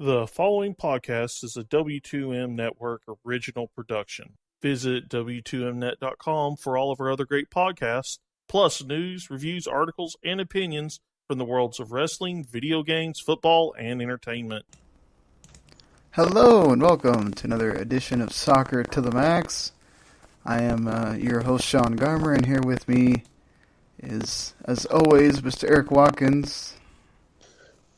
The following podcast is a W2M Network original production. Visit W2Mnet.com for all of our other great podcasts, plus news, reviews, articles, and opinions from the worlds of wrestling, video games, football, and entertainment. Hello and welcome to another edition of Soccer to the Max. I am your host, Sean Garmer, and here with me is, as always, Mr. Erik Watkins.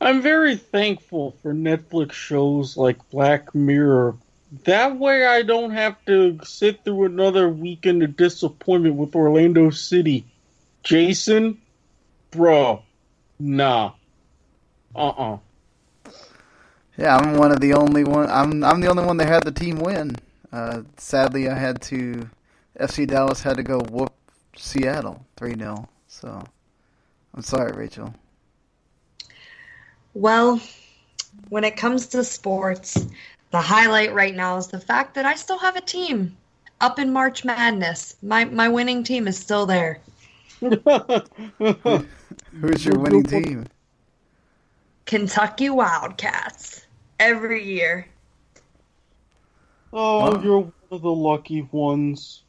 I'm very thankful for Netflix shows like Black Mirror. That way I don't have to sit through another weekend of disappointment with Orlando City. Jason? Bro. Nah. Yeah, I'm the only one that had the team win. Sadly, FC Dallas had to go whoop Seattle 3-0. So, I'm sorry, Rachel. Well, when it comes to sports, the highlight right now is the fact that I still have a team up in March Madness. My winning team is still there. Who's your winning team? Kentucky Wildcats. Every year. Oh, you're one of the lucky ones.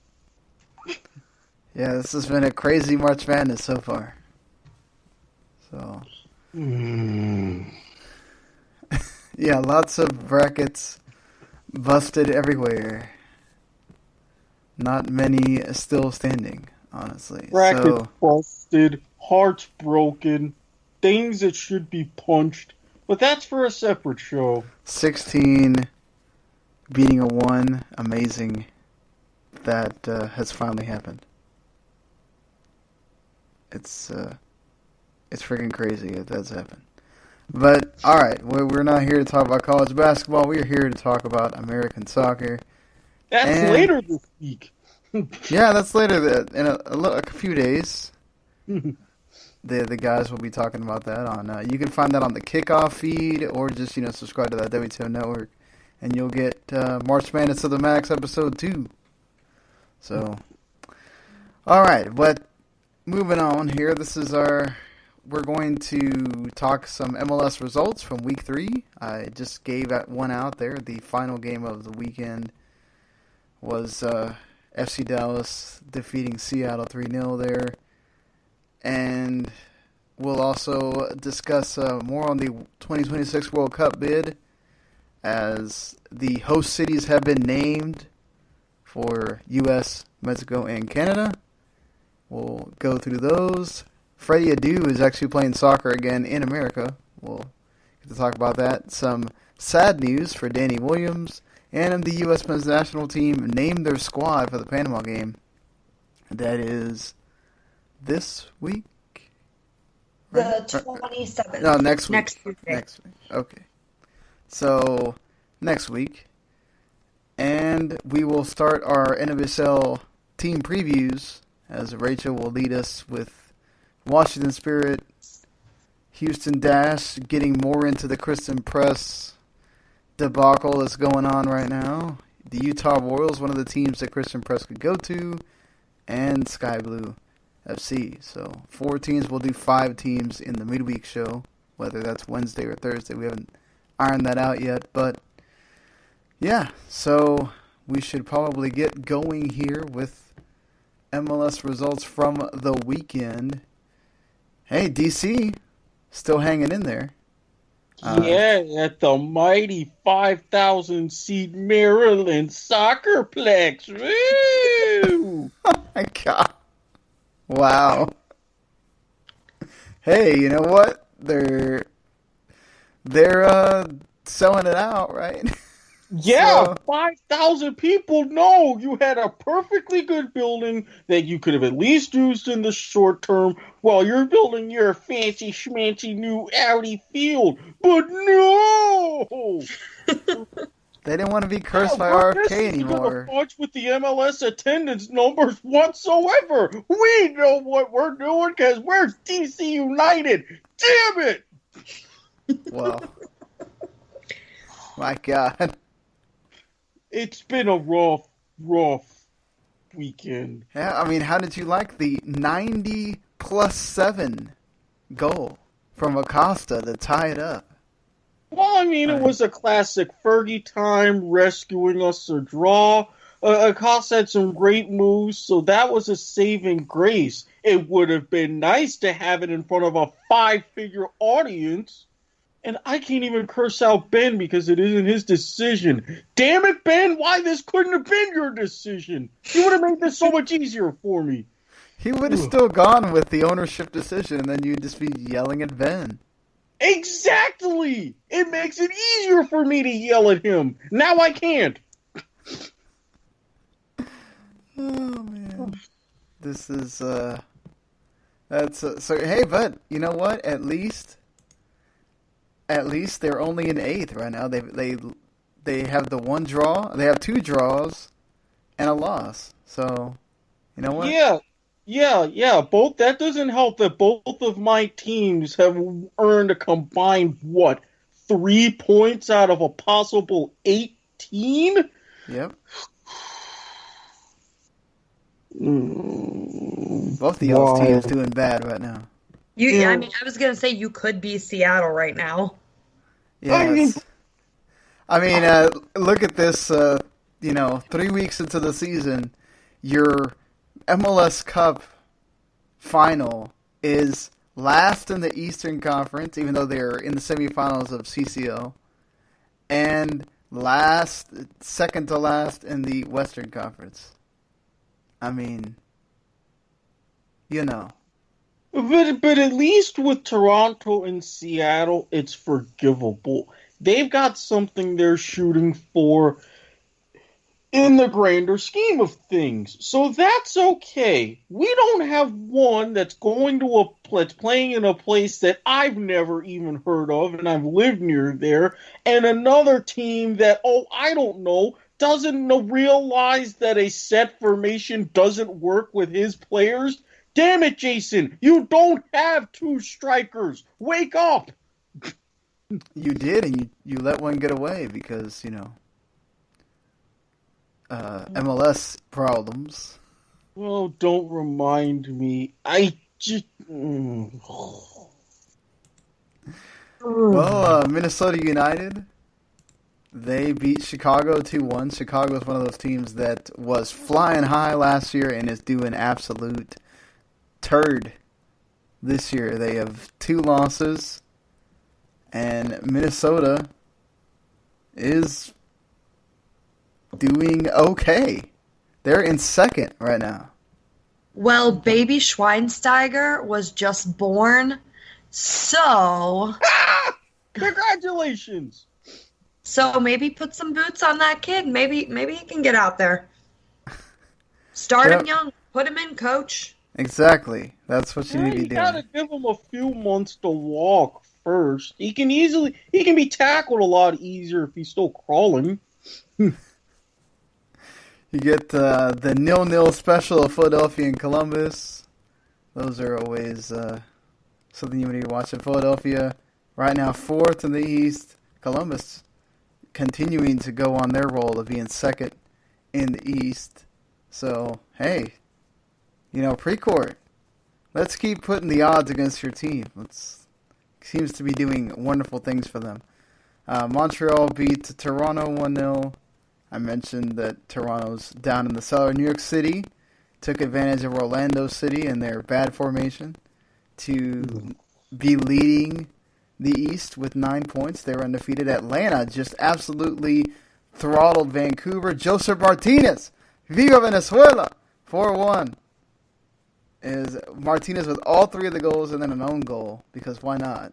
Yeah, this has been a crazy March Madness so far. So... Yeah, lots of brackets busted everywhere. Not many still standing, honestly. Brackets busted, hearts broken, things that should be punched. But that's for a separate show. 16 beating a 1, amazing. That has finally happened. It's freaking crazy if that's happened. But, alright, we're not here to talk about college basketball. We're here to talk about American soccer. That's later this week. Yeah, that's later in a few days. The guys will be talking about that on. You can find that on the Kickoff feed or just subscribe to that W2M network, and you'll get March Madness to the Max episode 2. So, all right, but moving on here. We're going to talk some MLS results from Week 3. I just gave one out there. The final game of the weekend was FC Dallas defeating Seattle 3-0 there. And we'll also discuss more on the 2026 World Cup bid, as the host cities have been named for U.S., Mexico, and Canada. We'll go through those. Freddy Adu is actually playing soccer again in America. We'll get to talk about that. Some sad news for Danny Williams. And the U.S. men's national team named their squad for the Panama game. That is this week? Right? The 27th. No, next week. Next week. Next week. Okay. So, next week. And we will start our NWSL team previews, as Rachel will lead us with Washington Spirit, Houston Dash, getting more into the Christen Press debacle that's going on right now. The Utah Royals, one of the teams that Christen Press could go to, and Sky Blue FC. So 4 teams. We'll do 5 teams in the midweek show, whether that's Wednesday or Thursday. We haven't ironed that out yet, but yeah. So we should probably get going here with MLS results from the weekend. Hey, DC, still hanging in there. Yeah, at the mighty 5,000-seat Maryland Soccerplex. Woo! Oh my God! Wow. Hey, you know what? They're selling it out, right? Yeah, So, 5,000 people. No, you had a perfectly good building that you could have at least used in the short term while you're building your fancy schmancy new Audi field. But no! they didn't want to be cursed by RFK anymore. Not with the MLS attendance numbers whatsoever. We know what we're doing because we're DC United. Damn it! Well, my God. It's been a rough weekend. Yeah, I mean, how did you like the 90+7 goal from Acosta to tie it up? Well, I mean, it was a classic Fergie time, rescuing us a draw. Acosta had some great moves, so that was a saving grace. It would have been nice to have it in front of a 5-figure audience. And I can't even curse out Ben because it isn't his decision. Damn it, Ben, why this couldn't have been your decision? You would have made this so much easier for me. He would have still gone with the ownership decision, and then you'd just be yelling at Ben. Exactly! It makes it easier for me to yell at him. Now I can't. Oh, man. This is, that's, so, hey, but, you know what? At least they're only in 8th right now. They have the one draw. They have 2 draws and a loss. So, you know what? Yeah. Both that doesn't help that both of my teams have earned a combined 3 points out of a possible 18? Yep. Both of y'all's teams doing bad right now. I mean, I was gonna say you could be Seattle right now. Yes. I mean, look at this. 3 weeks into the season, your MLS Cup final is last in the Eastern Conference, even though they're in the semifinals of CCL, and second to last in the Western Conference. I mean, But at least with Toronto and Seattle, it's forgivable. They've got something they're shooting for in the grander scheme of things. So that's okay. We don't have one that's playing in a place that I've never even heard of, and I've lived near there, and another team that, doesn't realize that a set formation doesn't work with his players. Damn it, Jason! You don't have 2 strikers! Wake up! You did, and you let one get away because, MLS problems. Oh, don't remind me. I just... Well, Minnesota United, they beat Chicago 2-1. Chicago is one of those teams that was flying high last year and is doing absolute turd this year. They have 2 losses, and Minnesota is doing okay. They're in 2nd right now. Well, baby Schweinsteiger was just born, so... Congratulations! So maybe put some boots on that kid. Maybe he can get out there. Start him young. Put him in, coach. Exactly. That's what you need to be doing. You gotta give him a few months to walk first. He can be tackled a lot easier if he's still crawling. You get the 0-0 special of Philadelphia and Columbus. Those are always something you need to watch in Philadelphia. Right now, 4th in the East. Columbus continuing to go on their roll of being 2nd in the East. So, hey, Precourt, let's keep putting the odds against your team. Seems to be doing wonderful things for them. Montreal beat Toronto 1-0. I mentioned that Toronto's down in the cellar. New York City took advantage of Orlando City and their bad formation to be leading the East with 9 points. They were undefeated. Atlanta just absolutely throttled Vancouver. Joseph Martinez, Viva Venezuela, 4-1. Is Martinez with all 3 of the goals and then an own goal, because why not?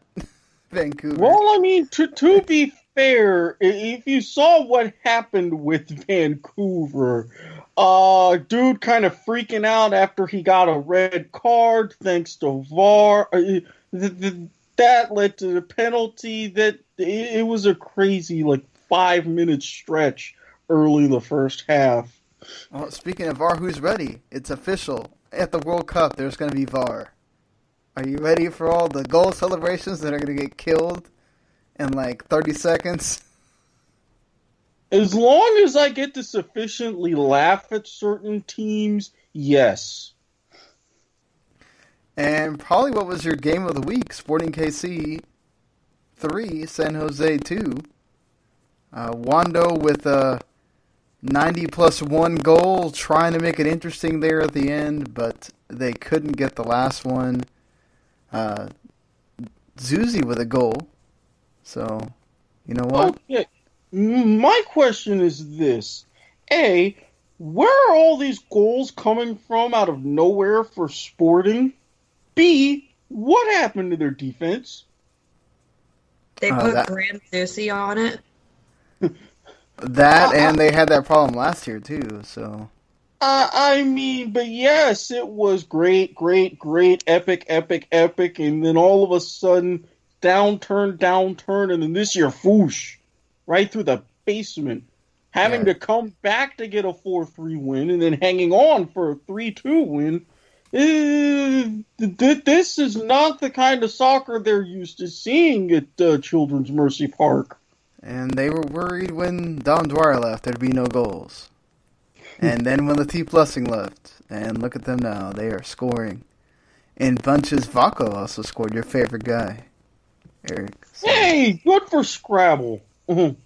Vancouver. Well, I mean, to be fair, if you saw what happened with Vancouver, dude kind of freaking out after he got a red card thanks to VAR. That led to the penalty. It was a crazy 5-minute stretch early in the first half. Well, speaking of VAR, who's ready? It's official. At the World Cup, there's going to be VAR. Are you ready for all the goal celebrations that are going to get killed in 30 seconds? As long as I get to sufficiently laugh at certain teams, yes. And probably what was your game of the week? Sporting KC 3, San Jose 2. Wando with a 90+1 goal, trying to make it interesting there at the end, but they couldn't get the last one. Zuzi with a goal. So, you know what? Okay. My question is this. A, where are all these goals coming from out of nowhere for Sporting? B, what happened to their defense? They put Graham Zusi on it. That, and they had that problem last year, too, so... I mean, but yes, it was great, epic, and then all of a sudden, downturn, and then this year, whoosh, right through the basement, having to come back to get a 4-3 win, and then hanging on for a 3-2 win. This is not the kind of soccer they're used to seeing at Children's Mercy Park. And they were worried when Dom Dwyer left, there'd be no goals. And then when Latif Blessing left, and look at them now, they are scoring. In bunches, Vaco also scored, your favorite guy, Erik. So. Hey, good for Scrabble. Call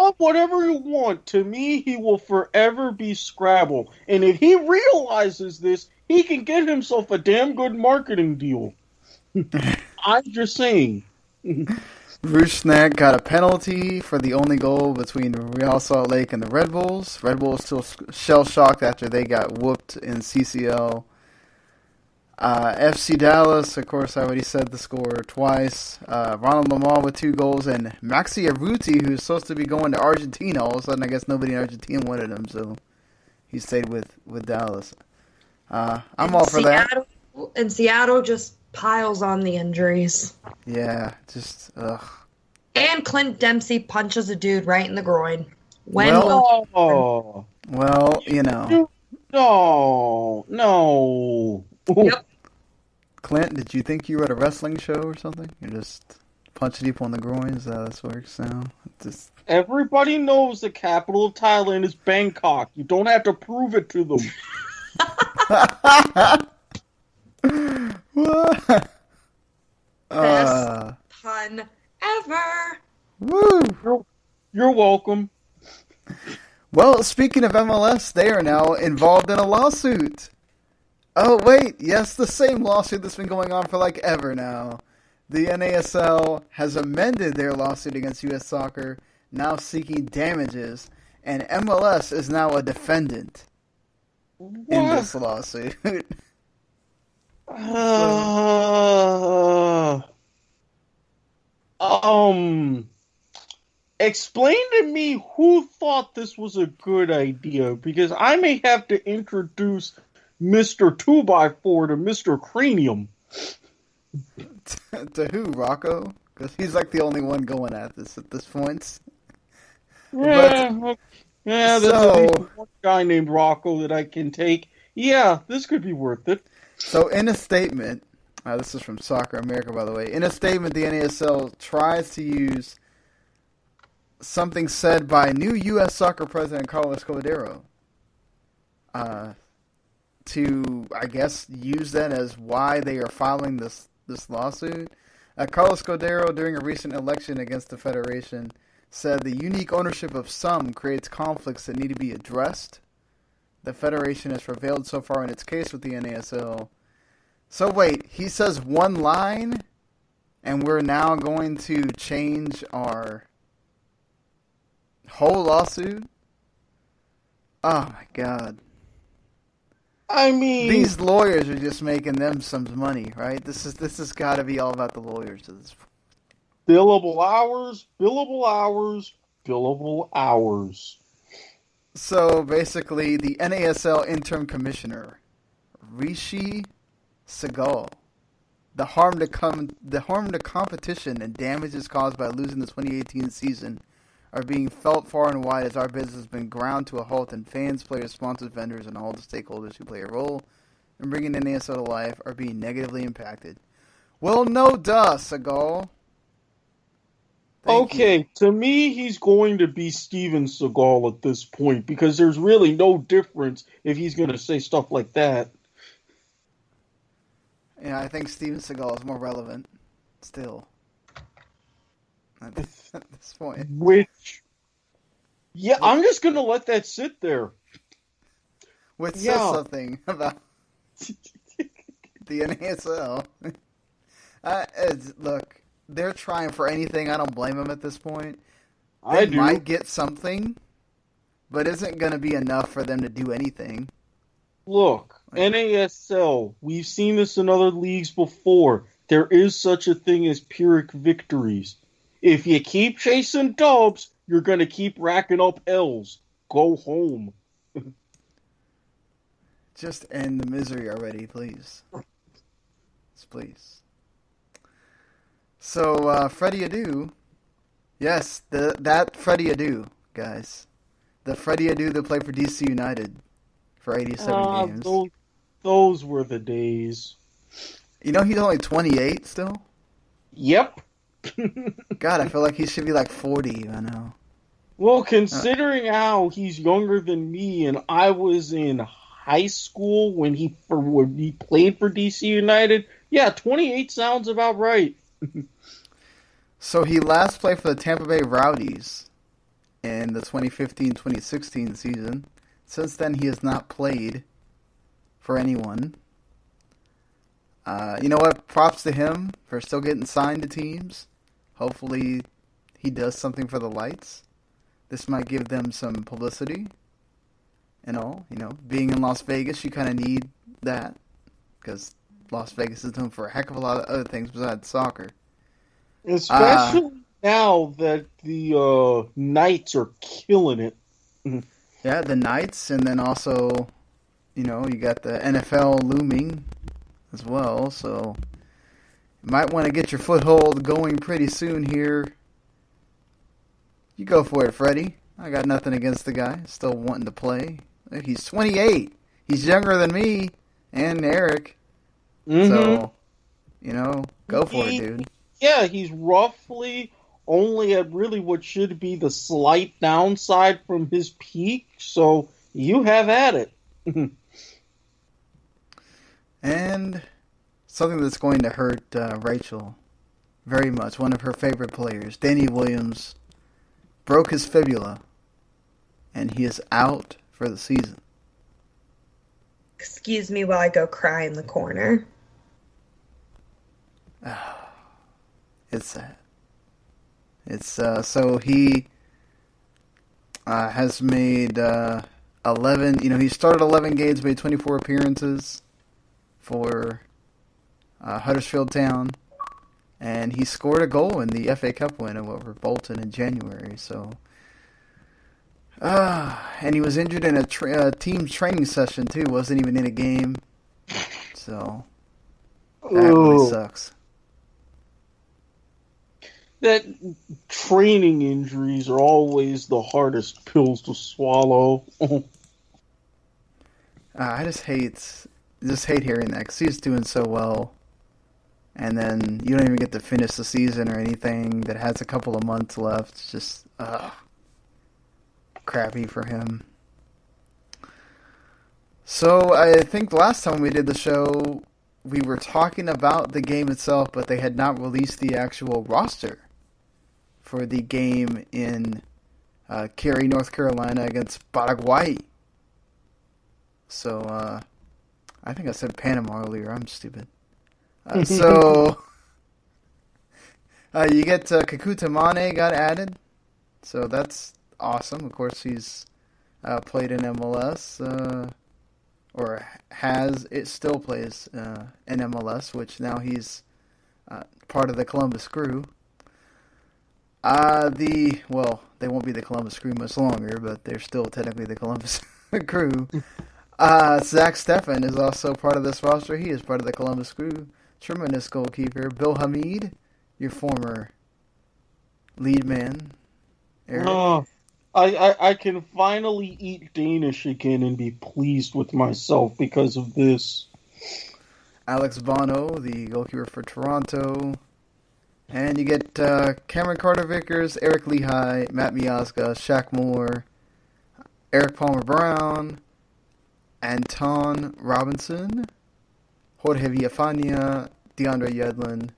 it whatever you want. To me, he will forever be Scrabble. And if he realizes this, he can get himself a damn good marketing deal. I'm just saying. Rusnak got a penalty for the only goal between Real Salt Lake and the Red Bulls. Red Bulls still shell-shocked after they got whooped in CCL. FC Dallas, of course, I already said the score twice. Ronald Lamar with 2 goals, and Maxi Arruti, who's supposed to be going to Argentina. All of a sudden, I guess nobody in Argentina wanted him, so he stayed with Dallas. I'm all for that. And Seattle just piles on the injuries. Yeah, just, ugh. And Clint Dempsey punches a dude right in the groin. Well, you know. No. Yep. Clint, did you think you were at a wrestling show or something? You're just punching people in the groins? How this works now? Everybody knows the capital of Thailand is Bangkok. You don't have to prove it to them. Best pun ever. Woo! You're welcome. Well, speaking of MLS, they are now involved in a lawsuit. Oh, wait. Yes, the same lawsuit that's been going on for like ever now. The NASL has amended their lawsuit against U.S. Soccer, now seeking damages, and MLS is now a defendant in this lawsuit. Explain to me who thought this was a good idea, because I may have to introduce Mr. 2x4 to Mr. Cranium. To who, Rocco? Because he's like the only one going at this point. There's at least one guy named Rocco that I can take. Yeah, this could be worth it. So in a statement, this is from Soccer America, by the way. In a statement, the NASL tries to use something said by new U.S. Soccer President Carlos Cordero to, I guess, use that as why they are filing this lawsuit. Carlos Cordero, during a recent election against the Federation, said the unique ownership of some creates conflicts that need to be addressed. The Federation has prevailed so far in its case with the NASL. So wait, he says one line, and we're now going to change our whole lawsuit? Oh my God. I mean, these lawyers are just making them some money, right? This has got to be all about the lawyers at this point. Billable hours. So basically, the NASL interim commissioner, Rishi Segal, the harm to competition and damages caused by losing the 2018 season are being felt far and wide as our business has been ground to a halt, and fans, players, sponsors, vendors, and all the stakeholders who play a role in bringing NASL to life are being negatively impacted. Well, no duh, Segal. Okay, to me, he's going to be Steven Seagal at this point, because there's really no difference if he's going to say stuff like that. Yeah, I think Steven Seagal is more relevant still at this point. Which, yeah, I'm just going to let that sit there. Which says something about the NASL. Look, they're trying for anything. I don't blame them at this point. They might get something, but isn't going to be enough for them to do anything. Look, NASL, we've seen this in other leagues before. There is such a thing as Pyrrhic victories. If you keep chasing dubs, you're going to keep racking up L's. Go home. Just end the misery already, please. Please. So, Freddy Adu. Yes, that Freddy Adu, guys. The Freddy Adu that played for DC United for 87 games. Those were the days. You know he's only 28 still? Yep. God, I feel like he should be like 40 by now. Well, considering how he's younger than me and I was in high school when he played for DC United, yeah, 28 sounds about right. So he last played for the Tampa Bay Rowdies in the 2015-2016 season. Since then, he has not played for anyone. You know what? Props to him for still getting signed to teams. Hopefully, he does something for the Lights. This might give them some publicity and all. You know, being in Las Vegas, you kind of need that because Las Vegas is known for a heck of a lot of other things besides soccer. Especially now that the Knights are killing it. Yeah, the Knights, and then also, you know, you got the NFL looming as well, so you might want to get your foothold going pretty soon here. You go for it, Freddie. I got nothing against the guy. Still wanting to play. He's 28. He's younger than me and Erik. Mm-hmm. So, you know, go for it, dude. Yeah, he's roughly only at really what should be the slight downside from his peak, so you have at it. And something that's going to hurt Rachael very much, one of her favorite players, Danny Williams, broke his fibula, and he is out for the season. Excuse me while I go cry in the corner. It's sad. It's so he has made 11. You know, he started 11 games, made 24 appearances for Huddersfield Town, and he scored a goal in the FA Cup win over Bolton in January. So, and he was injured in a team training session too. Wasn't even in a game. So that really sucks. That training injuries are always the hardest pills to swallow. I just hate hearing that because he's doing so well, and then you don't even get to finish the season or anything that has a couple of months left. It's just crappy for him. So I think last time we did the show, we were talking about the game itself, but they had not released the actual roster for the game in Cary, North Carolina against Paraguay. So, I think I said Panama earlier. I'm stupid. So, you get Kakuta Mane got added. So that's awesome. Of course, he's played in MLS, or still plays in MLS, which now he's part of the Columbus Crew. They won't be the Columbus Crew much longer, but they're still technically the Columbus Crew. Zach Steffen is also part of this roster. He is part of the Columbus Crew. Tremendous goalkeeper. Bill Hamid, your former lead man. Erik. Oh, I can finally eat Danish again and be pleased with myself because of this. Alex Bono, the goalkeeper for Toronto. And you get Cameron Carter-Vickers, Eric Lehigh, Matt Miazga, Shaq Moore, Eric Palmer-Brown, Anton Robinson, Jorge Villafania, DeAndre Yedlin.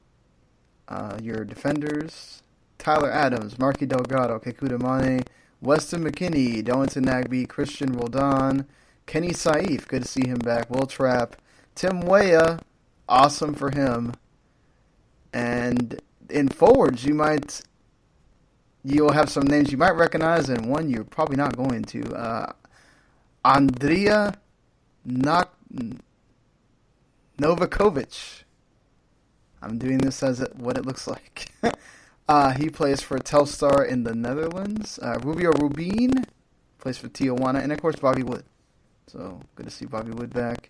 Your defenders, Tyler Adams, Marky Delgado, Kekuta Mane, Weston McKinney, Darlington Nagbe, Christian Roldan, Kenny Saif, good to see him back, Will Trapp, Tim Weah, awesome for him. And in forwards, you'll have some names you might recognize, and one you're probably not going to. Andrea Novakovic. I'm doing this as what it looks like. He plays for Telstar in the Netherlands. Rubio Rubin plays for Tijuana. And, of course, Bobby Wood. So, good to see Bobby Wood back.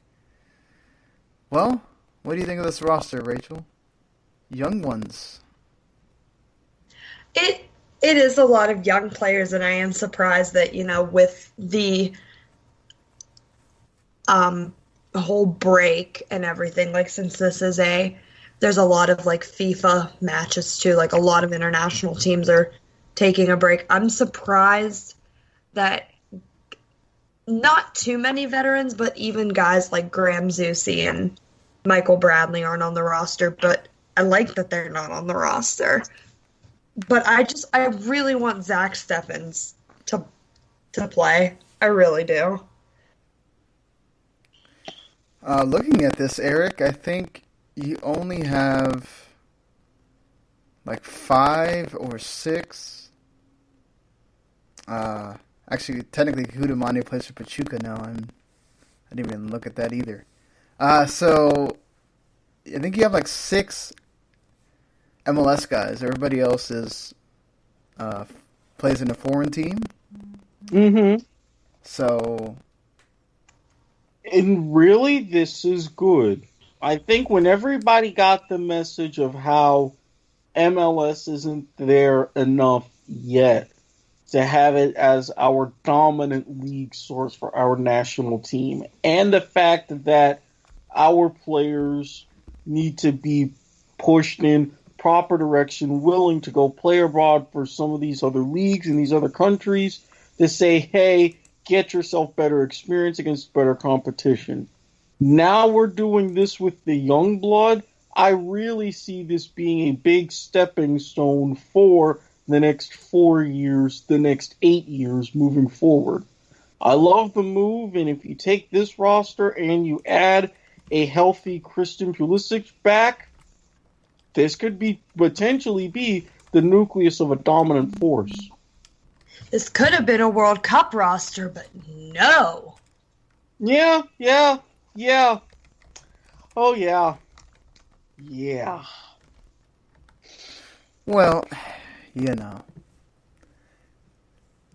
Well, what do you think of this roster, Rachel? Young ones. It is a lot of young players, and I am surprised that, with the whole break and everything, since this is there's a lot of FIFA matches too. A lot of international teams are taking a break. I'm surprised that not too many veterans, but even guys like Graham Zusi and Michael Bradley aren't on the roster. But I like that they're not on the roster. But I really want Zach Steffens to play. I really do. Looking at this, Erik, I think you only have 5 or 6. Actually, technically, Hudamani plays for Pachuca now. I didn't even look at that either. So I think you have 6 MLS guys. Everybody else is plays in a foreign team. Mm-hmm. So, and really, this is good. I think when everybody got the message of how MLS isn't there enough yet to have it as our dominant league source for our national team, and the fact that our players need to be pushed in proper direction, willing to go play abroad for some of these other leagues in these other countries, to say, hey, get yourself better experience against better competition. Now we're doing this with the young blood. I really see this being a big stepping stone for the next 4 years, the next 8 years moving forward. I love the move, and if you take this roster and you add a healthy Christian Pulisic back, this could potentially be the nucleus of a dominant force. This could have been a World Cup roster, but no. Yeah. Oh, yeah. Yeah. Well,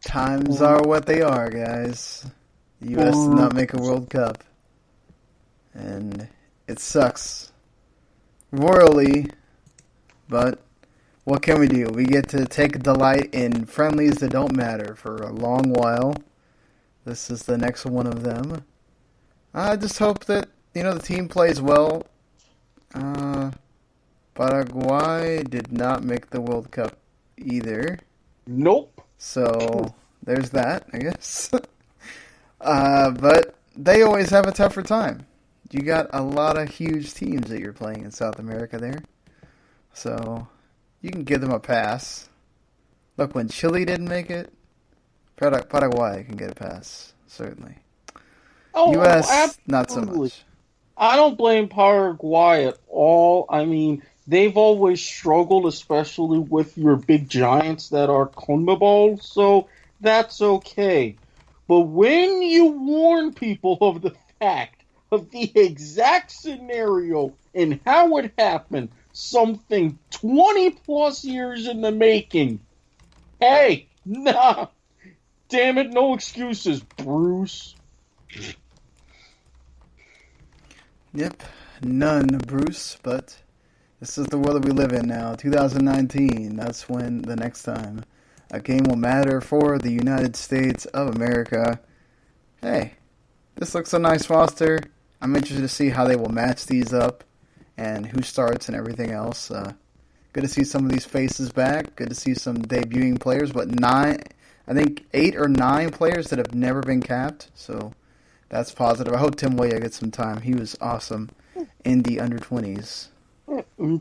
times are what they are, guys. The U.S. did not make a World Cup. And it sucks royally, but what can we do? We get to take delight in friendlies that don't matter for a long while. This is the next one of them. I just hope that, the team plays well. Paraguay did not make the World Cup either. Nope. So, there's that, I guess. But they always have a tougher time. You got a lot of huge teams that you're playing in South America there. So, you can give them a pass. Look, when Chile didn't make it, Paraguay can get a pass, certainly. Oh, U.S., absolutely. not so much. I don't blame Paraguay at all. I mean, they've always struggled, especially with your big giants that are CONMEBOL, so that's okay. But when you warn people of the fact of the exact scenario and how it happened, something 20-plus years in the making, hey, nah, damn it, no excuses, Bruce. Yep, none, Bruce, but this is the world that we live in now. 2019, that's when the next time a game will matter for the United States of America. Hey, this looks a nice roster. I'm interested to see how they will match these up and who starts and everything else. Good to see some of these faces back. Good to see some debuting players, but 8 or 9 players that have never been capped, so that's positive. I hope Tim Weah gets some time. He was awesome. in the under-20s.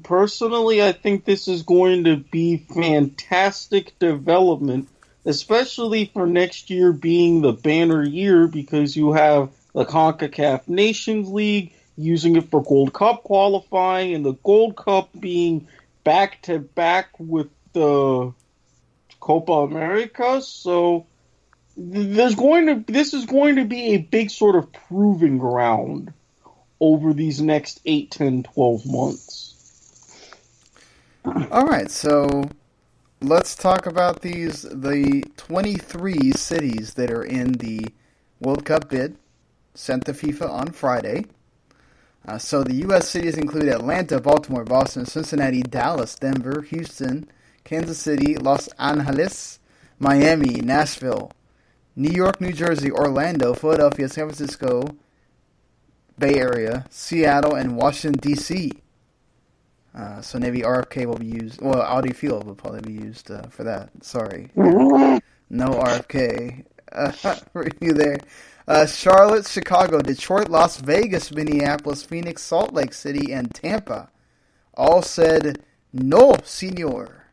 Personally, I think this is going to be fantastic development, especially for next year being the banner year, because you have the CONCACAF Nations League using it for Gold Cup qualifying, and the Gold Cup being back-to-back with the Copa America. So this is going to be a big sort of proving ground over these next 8, 10, 12 months. All right, so let's talk about the 23 cities that are in the World Cup bid sent to FIFA on Friday. So the U.S. cities include Atlanta, Baltimore, Boston, Cincinnati, Dallas, Denver, Houston, Kansas City, Los Angeles, Miami, Nashville, New York, New Jersey, Orlando, Philadelphia, San Francisco, Bay Area, Seattle, and Washington, D.C. So maybe RFK will be used. Well, Audi Field will probably be used for that. Sorry. No RFK for you there. Charlotte, Chicago, Detroit, Las Vegas, Minneapolis, Phoenix, Salt Lake City, and Tampa all said no, senor.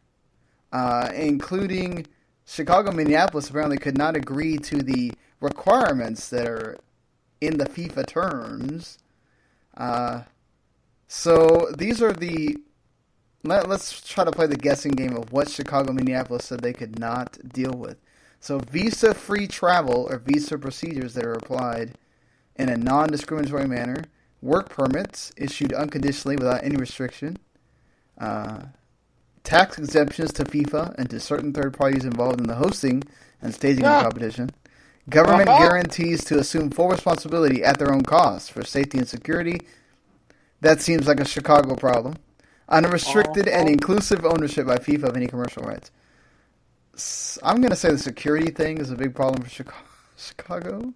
Including Chicago, Minneapolis apparently could not agree to the requirements that are in the FIFA terms. So these are the... Let's try to play the guessing game of what Chicago, Minneapolis said they could not deal with. So visa-free travel or visa procedures that are applied in a non-discriminatory manner, work permits issued unconditionally without any restriction, tax exemptions to FIFA and to certain third parties involved in the hosting and staging of the competition, government guarantees to assume full responsibility at their own cost for safety and security. That seems like a Chicago problem. Unrestricted and inclusive ownership by FIFA of any commercial rights. I'm going to say the security thing is a big problem for Chicago.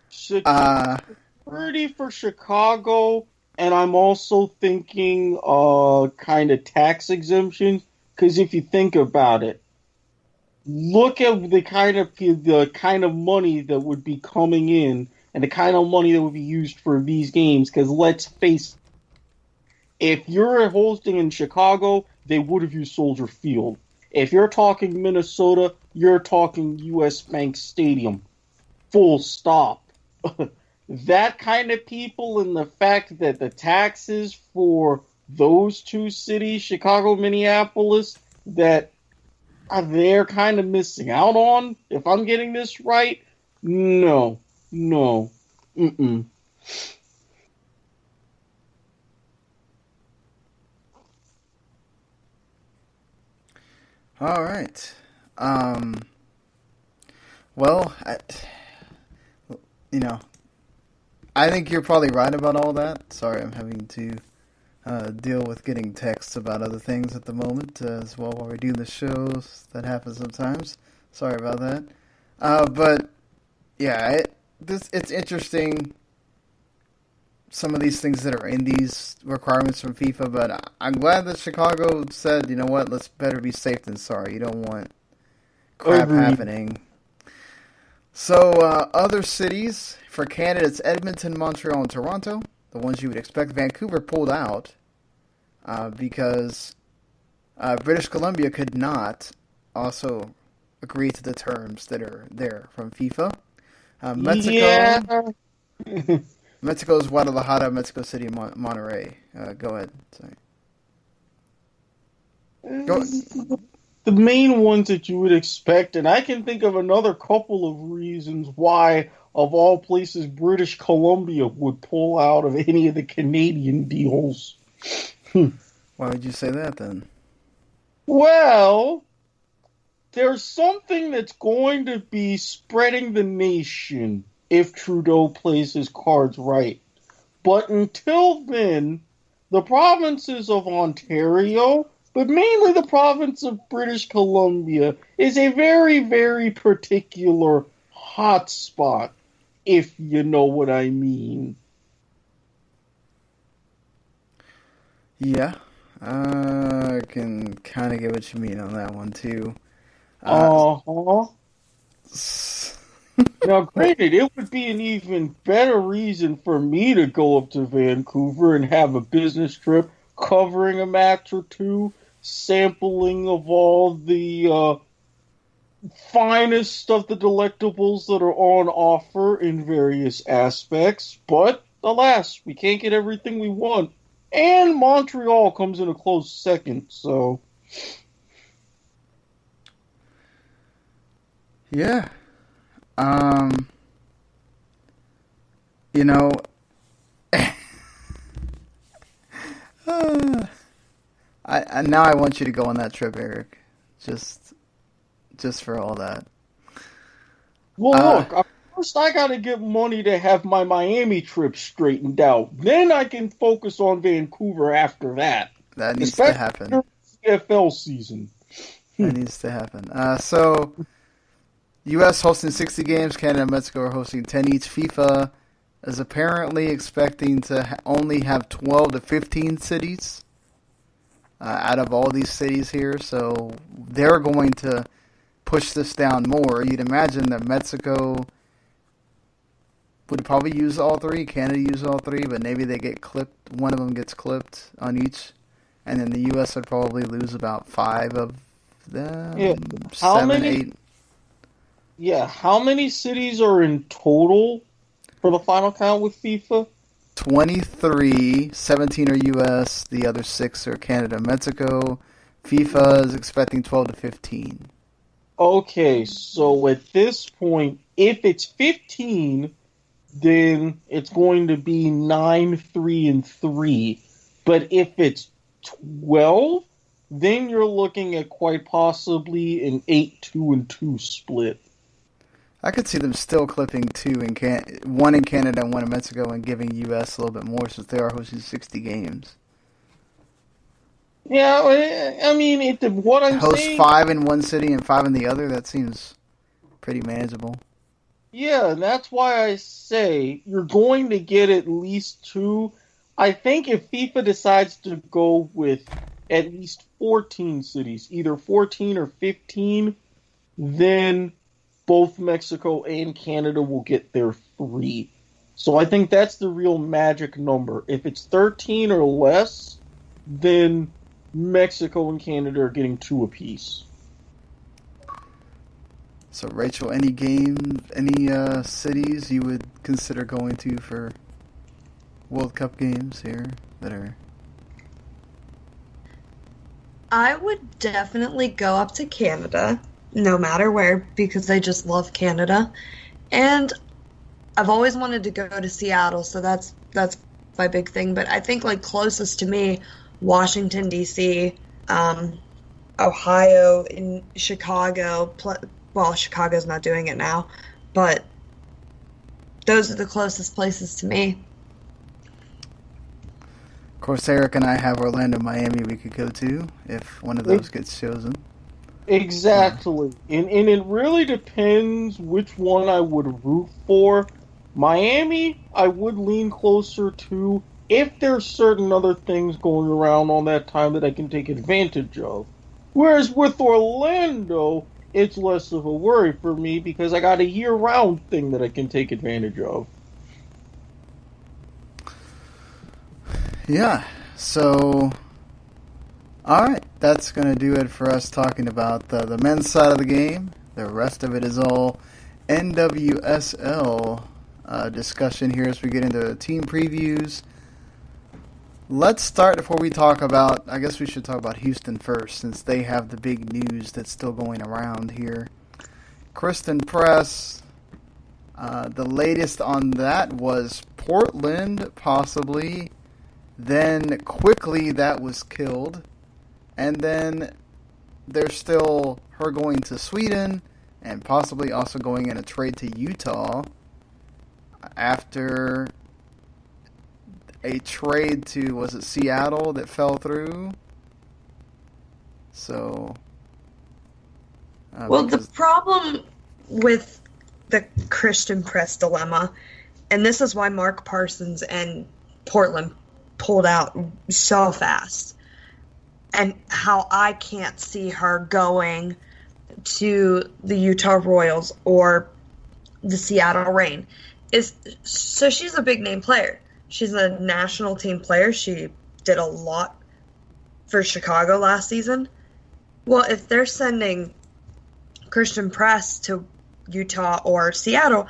Security for Chicago, and I'm also thinking kind of tax exemptions, because if you think about it, look at the kind of money that would be coming in and the kind of money that would be used for these games, because let's face it, if you're hosting in Chicago, they would have used Soldier Field. If you're talking Minnesota, you're talking US Bank Stadium. Full stop. That kind of people, and the fact that the taxes for those two cities, Chicago, Minneapolis, that they're kind of missing out on, if I'm getting this right, no. Mm-mm. All right. Well, I think you're probably right about all that. Sorry, I'm having to deal with getting texts about other things at the moment as well while we're doing the shows. That happens sometimes. Sorry about that. But yeah, it's interesting. Some of these things that are in these requirements from FIFA, but I'm glad that Chicago said, you know what, let's better be safe than sorry. You don't want crap happening. So, other cities, for Canada, it's Edmonton, Montreal, and Toronto. The ones you would expect. Vancouver pulled out because British Columbia could not also agree to the terms that are there from FIFA. Mexico... Yeah. Mexico's Guadalajara, Mexico City, Monterrey. Go ahead. Sorry. The main ones that you would expect, and I can think of another couple of reasons why, of all places, British Columbia would pull out of any of the Canadian deals. Why would you say that, then? Well, there's something that's going to be spreading the nation if Trudeau plays his cards right. But until then, the provinces of Ontario, but mainly the province of British Columbia, is a very, very particular hot spot, if you know what I mean. Yeah, I can kind of get what you mean on that one, too. Now, granted, it would be an even better reason for me to go up to Vancouver and have a business trip covering a match or two, sampling of all the finest of the delectables that are on offer in various aspects. But, alas, we can't get everything we want. And Montreal comes in a close second, so... Yeah. You know, I now I want you to go on that trip, Erik. Just for all that. Well, look, first I gotta get money to have my Miami trip straightened out. Then I can focus on Vancouver after that. That needs to happen. During CFL season. That needs to happen. So, U.S. hosting 60 games, Canada and Mexico are hosting 10 each. FIFA is apparently expecting to only have 12 to 15 cities out of all these cities here. So they're going to push this down more. You'd imagine that Mexico would probably use all three, Canada use all three, but maybe they get clipped. One of them gets clipped on each. And then the U.S. would probably lose about 5 of them. Yeah. 7, 8. Yeah, how many cities are in total for the final count with FIFA? 23, 17 are U.S., the other 6 are Canada and Mexico. FIFA is expecting 12 to 15. Okay, so at this point, if it's 15, then it's going to be 9, 3, and 3. But if it's 12, then you're looking at quite possibly an 8, 2, and 2 split. I could see them still clipping 2 one in Canada and one in Mexico and giving U.S. a little bit more since they are hosting 60 games. Yeah, I mean, what I'm Host saying... 5 in one city and 5 in the other, that seems pretty manageable. Yeah, and that's why I say you're going to get at least 2. I think if FIFA decides to go with at least 14 cities, either 14 or 15, then both Mexico and Canada will get their 3. So I think that's the real magic number. If it's 13 or less, then Mexico and Canada are getting 2 apiece. So, Rachel, any cities you would consider going to for World Cup games here that are... I would definitely go up to Canada, no matter where, because I just love Canada. And I've always wanted to go to Seattle, so that's my big thing. But I think, like, closest to me, Washington, D.C., Ohio, in Chicago. Well, Chicago's not doing it now, but those are the closest places to me. Of course, Erik and I have Orlando, Miami we could go to if one of those gets chosen. Exactly. And it really depends which one I would root for. Miami, I would lean closer to if there's certain other things going around on that time that I can take advantage of. Whereas with Orlando, it's less of a worry for me because I got a year-round thing that I can take advantage of. Yeah, so, alright, that's going to do it for us talking about the men's side of the game. The rest of it is all NWSL discussion here as we get into team previews. Let's start before we talk about, I guess we should talk about Houston first since they have the big news that's still going around here. Christen Press, the latest on that was Portland, possibly. Then quickly that was killed. And then there's still her going to Sweden and possibly also going in a trade to Utah after a trade to, was it Seattle that fell through? So... well, the problem with the Christen Press dilemma, and this is why Mark Parsons and Portland pulled out so fast, and how I can't see her going to the Utah Royals or the Seattle Reign. So she's a big name player. She's a national team player. She did a lot for Chicago last season. Well, if they're sending Christen Press to Utah or Seattle,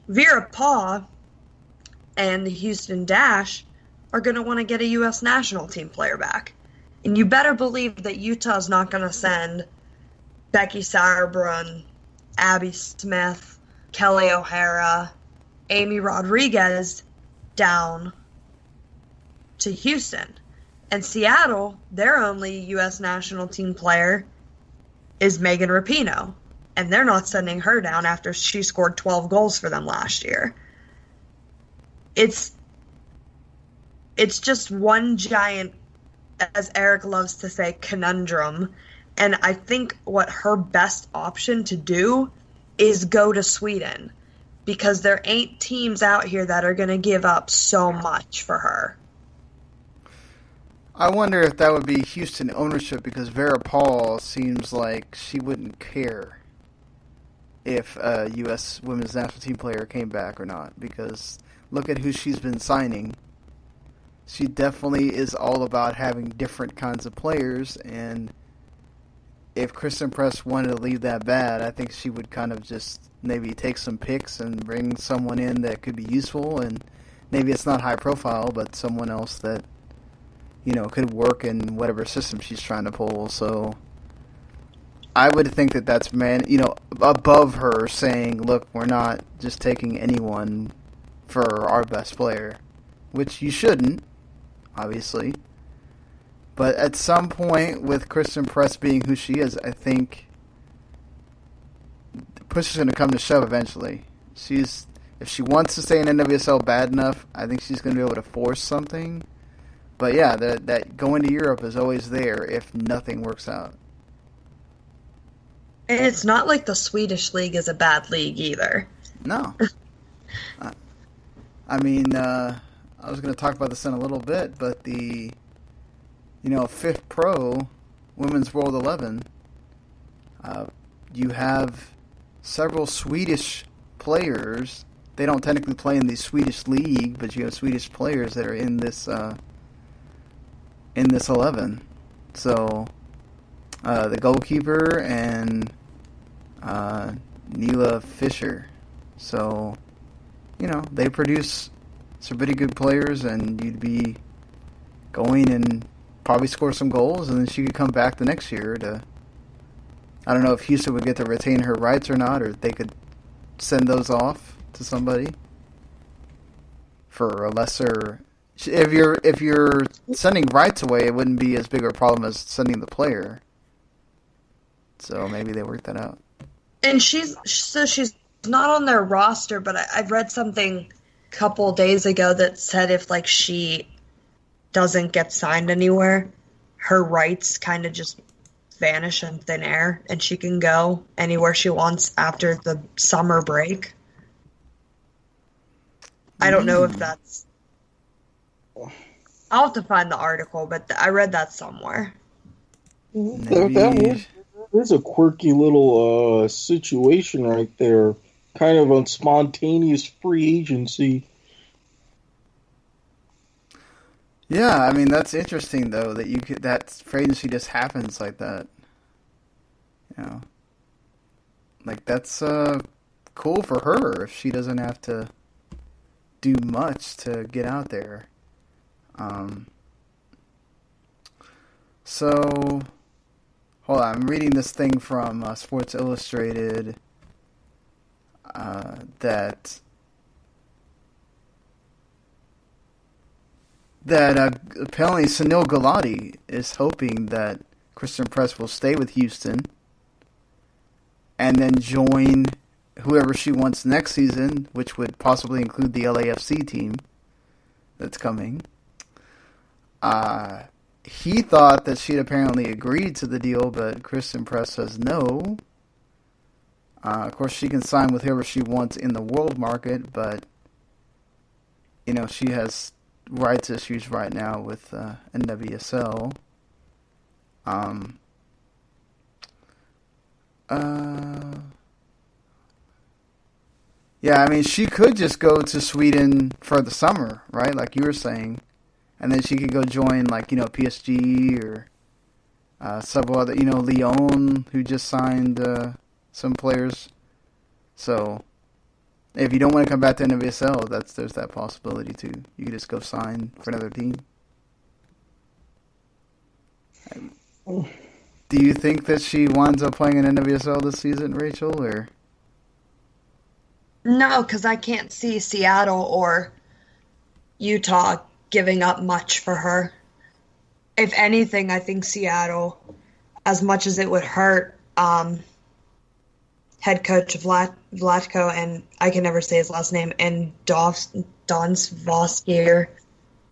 Vera Pauw and the Houston Dash are going to want to get a U.S. national team player back. And you better believe that Utah's not going to send Becky Sauerbrunn, Abby Smith, Kelly O'Hara, Amy Rodriguez down to Houston. And Seattle, their only U.S. national team player is Megan Rapinoe. And they're not sending her down after she scored 12 goals for them last year. It's just one giant, as Erik loves to say, conundrum. And I think what her best option to do is go to Sweden. Because there ain't teams out here that are going to give up so much for her. I wonder if that would be Houston ownership, because Vera Pauw seems like she wouldn't care if a U.S. women's national team player came back or not. Because look at who she's been signing. She definitely is all about having different kinds of players, and if Christen Press wanted to leave that bad, I think she would kind of just maybe take some picks and bring someone in that could be useful, and maybe it's not high profile, but someone else that, you know, could work in whatever system she's trying to pull. So I would think that that's, above her saying, look, we're not just taking anyone for our best player, which you shouldn't, obviously. But at some point, with Christen Press being who she is, I think push is going to come to shove eventually. If she wants to stay in NWSL bad enough, I think she's going to be able to force something. But yeah, that going to Europe is always there if nothing works out. And it's not like the Swedish league is a bad league either. No. I was going to talk about this in a little bit, but the Fifth Pro Women's World 11, you have several Swedish players. They don't technically play in the Swedish league, but you have Swedish players that are in this 11. So the goalkeeper and Nila Fischer. So they produce some pretty good players, and you'd be going and probably score some goals, and then she could come back the next year to... I don't know if Houston would get to retain her rights or not, or they could send those off to somebody for a lesser... If you're sending rights away, it wouldn't be as big a problem as sending the player. So maybe they work that out. And she's not on their roster, but I read something a couple days ago that said if she doesn't get signed anywhere, her rights kind of just vanish in thin air, and she can go anywhere she wants after the summer break. I don't know if that's... I'll have to find the article, but I read that somewhere. That is a quirky little situation right there. Kind of a spontaneous free agency. Yeah, that's interesting though that free agency just happens like that. That's cool for her if she doesn't have to do much to get out there. So hold on, I'm reading this thing from Sports Illustrated that apparently Sunil Gulati is hoping that Christen Press will stay with Houston and then join whoever she wants next season, which would possibly include the LAFC team that's coming. He thought that she'd apparently agreed to the deal, but Christen Press says no. Of course, she can sign with whoever she wants in the world market, but she has rights issues right now with NWSL. Yeah, I mean, she could just go to Sweden for the summer, right? Like you were saying. And then she could go join, like, PSG or several other, Lyon, who just signed some players. So, if you don't want to come back to NWSL, there's that possibility, too. You could just go sign for another team. Do you think that she winds up playing in NWSL this season, Rachel, or...? No, because I can't see Seattle or Utah giving up much for her. If anything, I think Seattle, as much as it would hurt head coach Vlatko, and I can never say his last name, and Donsvoskier.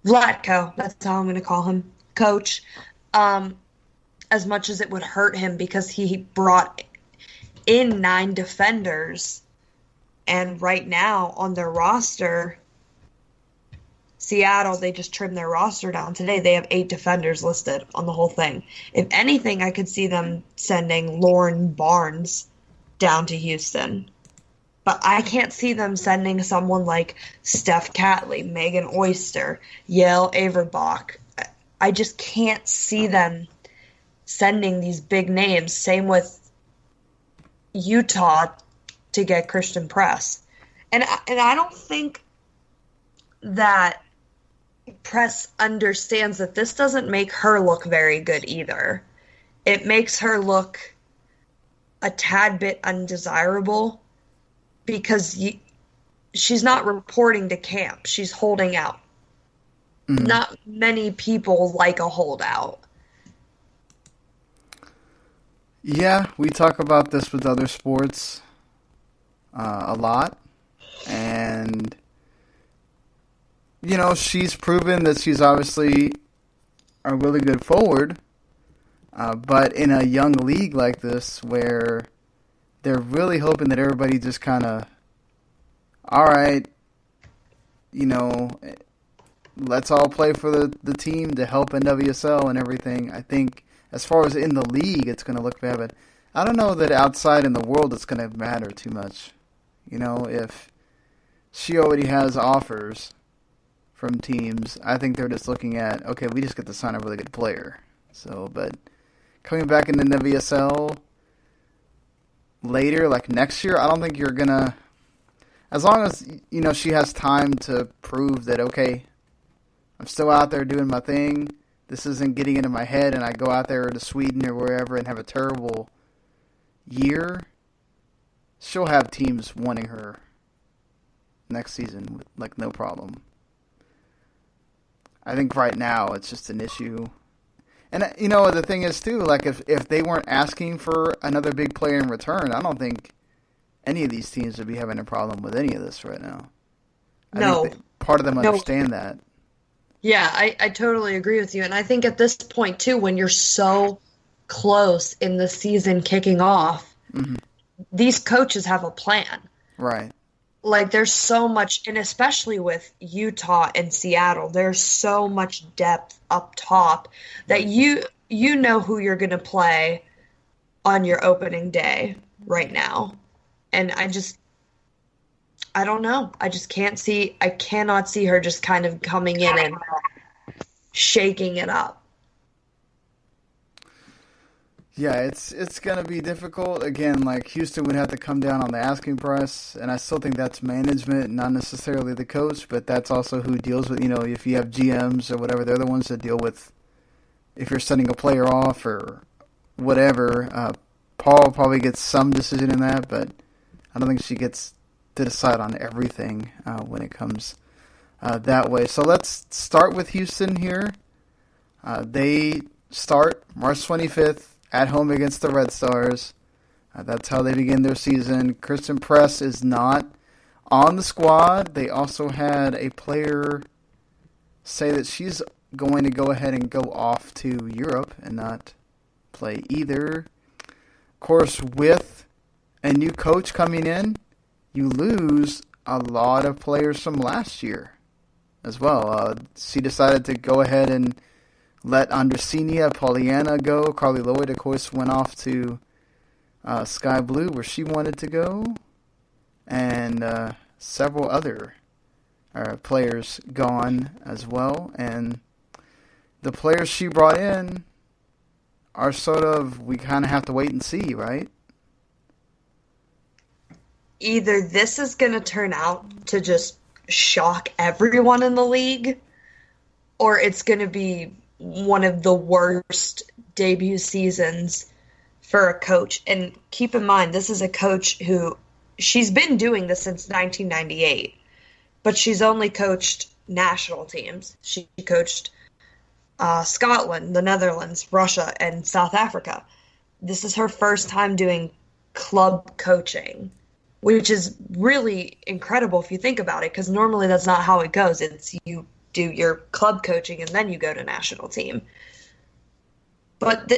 Vlatko, that's how I'm going to call him, coach. As much as it would hurt him because he brought in 9 defenders, and right now on their roster, Seattle, they just trimmed their roster down. Today they have 8 defenders listed on the whole thing. If anything, I could see them sending Lauren Barnes down to Houston. But I can't see them sending someone like Steph Catley, Megan Oyster, Yael Averbach. I just can't see them sending these big names. Same with Utah to get Christen Press. And I don't think that Press understands that this doesn't make her look very good either. It makes her look a tad bit undesirable because she's not reporting to camp. She's holding out. Mm-hmm. Not many people like a holdout. Yeah, we talk about this with other sports a lot. And, she's proven that she's obviously a really good forward. But in a young league like this where they're really hoping that everybody just kind of, all right, let's all play for the team to help NWSL and everything. I think as far as in the league, it's going to look bad. But I don't know that outside in the world it's going to matter too much. If she already has offers from teams, I think they're just looking at, okay, we just get to sign a really good player. So, but coming back into NWSL later, like next year, I don't think you're going to, as long as, she has time to prove that, okay, I'm still out there doing my thing, this isn't getting into my head, and I go out there to Sweden or wherever and have a terrible year, she'll have teams wanting her next season with, like, no problem. I think right now it's just an issue. And, the thing is, too, like, if they weren't asking for another big player in return, I don't think any of these teams would be having a problem with any of this right now. I think part of them understand that. Yeah, I totally agree with you. And I think at this point, too, when you're so close in the season kicking off, mm-hmm. these coaches have a plan. Right. Like, there's so much, and especially with Utah and Seattle, there's so much depth up top that you know who you're going to play on your opening day right now. And I don't know. I cannot see her just kind of coming in and shaking it up. Yeah, it's going to be difficult. Again, like, Houston would have to come down on the asking price, and I still think that's management, not necessarily the coach, but that's also who deals with, if you have GMs or whatever, they're the ones that deal with if you're sending a player off or whatever. Paul probably gets some decision in that, but I don't think she gets to decide on everything when it comes that way. So let's start with Houston here. They start March 25th at home against the Red Stars. That's how they begin their season. Christen Press is not on the squad. They also had a player say that she's going to go ahead and go off to Europe and not play either. Of course, with a new coach coming in, you lose a lot of players from last year as well. She decided to go ahead and let Andresinia Poliana go. Carly Lloyd, of course, went off to Sky Blue where she wanted to go. and several other players gone as well. And the players she brought in are sort of, we kind of have to wait and see, right? Either this is going to turn out to just shock everyone in the league, or it's going to be one of the worst debut seasons for a coach. And keep in mind, this is a coach who, she's been doing this since 1998, but she's only coached national teams. She coached Scotland, the Netherlands, Russia, and South Africa. This is her first time doing club coaching, which is really incredible if you think about it, because normally that's not how it goes. It's you do your club coaching and then you go to national team. But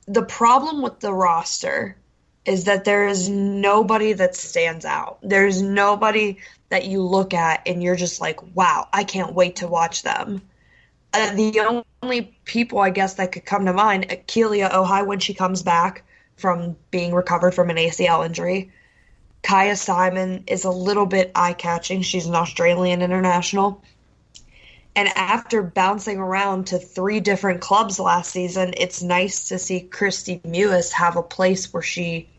the problem with the roster is that there is nobody that stands out. There's nobody that you look at and you're just like, wow, I can't wait to watch them. The only people, I guess, that could come to mind, Kealia Ohai when she comes back from being recovered from an ACL injury. Kaya Simon is a little bit eye-catching. She's an Australian international. And after bouncing around to 3 different clubs last season, it's nice to see Kristie Mewis have a place where she